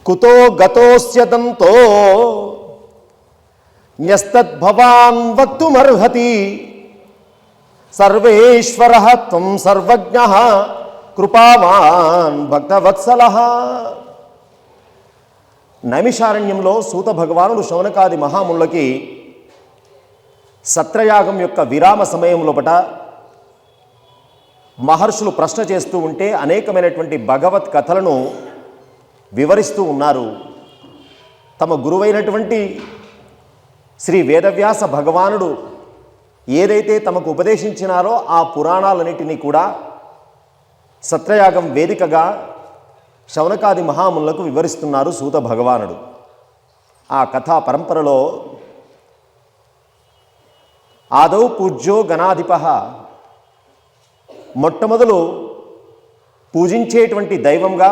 కుతో గతోస్య దంతో న్యస్తద్భవాన్ వక్తుమర్హతి సర్వేశ్వరః త్వం సర్వజ్ఞః కృపావాన్ భక్తవత్సలః. నైమిషారణ్యంలో సూత భగవానుడు శౌనకాది మహామునులకి సత్రయాగం యొక్క విరామ సమయం లోపట మహర్షులు ప్రశ్న చేస్తూ ఉంటే అనేకమైనటువంటి భగవత్ కథలను వివరిస్తూ ఉన్నారు. తమ గురువైనటువంటి శ్రీ వేదవ్యాస భగవానుడు ఏదైతే తమకు ఉపదేశించినారో ఆ పురాణాలన్నిటినీ కూడా సత్రయాగం వేదికగా శౌనకాది మహామునులకు వివరిస్తున్నారు సూత భగవానుడు. ఆ కథా పరంపరలో ఆదౌ పూజ్యో గణాధిపః, మొట్టమొదలు పూజించేటువంటి దైవంగా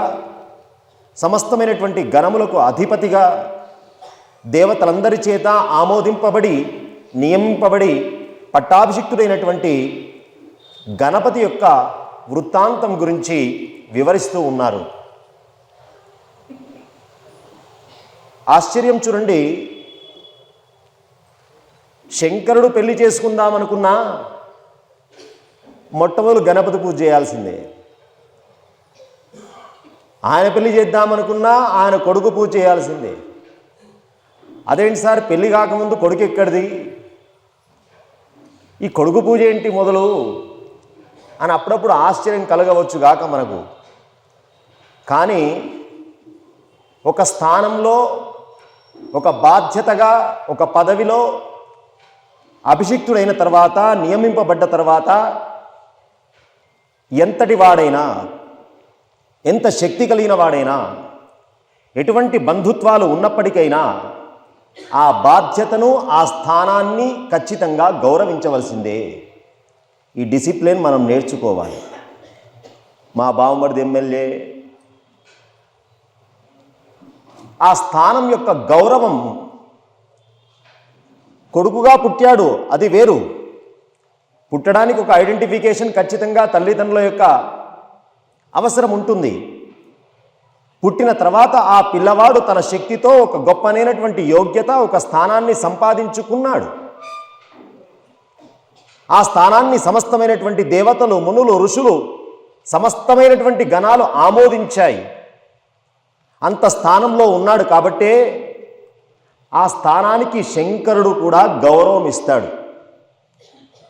సమస్తమైనటువంటి గణములకు అధిపతిగా దేవతలందరి చేత ఆమోదింపబడి నియమింపబడి పట్టాభిషిక్తుడైనటువంటి గణపతి యొక్క వృత్తాంతం గురించి వివరిస్తూ ఉన్నారు. ఆశ్చర్యం చూడండి, శంకరుడు పెళ్లి చేసుకుందామనుకున్నా మొట్టమొదలు గణపతి పూజ చేయాల్సిందే. ఆయన పెళ్లి చేద్దామనుకున్నా ఆయన కొడుకు పూజ చేయాల్సిందే. అదేంటి సార్, పెళ్లి కాకముందు కొడుకు ఎక్కడిది, ఈ కొడుకు పూజ ఏంటి మొదలు అని అప్పుడప్పుడు ఆశ్చర్యం కలగవచ్చు గాక మనకు. కానీ ఒక స్థానంలో, ఒక బాధ్యతగా, ఒక పదవిలో అభిషిక్తుడైన తర్వాత, నియమింపబడ్డ తర్వాత ఎంతటి వాడైనా, ఎంత శక్తి కలిగిన వాడైనా, ఎటువంటి బంధుత్వాలు ఉన్నప్పటికైనా ఆ బాధ్యతను, ఆ స్థానాన్ని ఖచ్చితంగా గౌరవించవలసిందే. ఈ డిసిప్లిన్ మనం నేర్చుకోవాలి. మా బావమరిది ఎమ్మెల్యే, ఆ స్థానం యొక్క గౌరవం. కొడుకుగా పుట్టాడు, అది వేరు. పుట్టడానికి ఒక ఐడెంటిఫికేషన్ ఖచ్చితంగా తల్లిదండ్రుల యొక్క అవసరం ఉంటుంది. పుట్టిన తర్వాత ఆ పిల్లవాడు తన శక్తితో ఒక గొప్పనైనటువంటి యోగ్యత, ఒక స్థానాన్ని సంపాదించుకున్నాడు. ఆ స్థానాన్ని సమస్తమైనటువంటి దేవతలు, మునులు, ఋషులు, సమస్తమైనటువంటి గణాలు ఆమోదించాయి. అంత స్థానంలో ఉన్నాడు కాబట్టే ఆ స్థానానికి శంకరుడు కూడా గౌరవం ఇస్తాడు.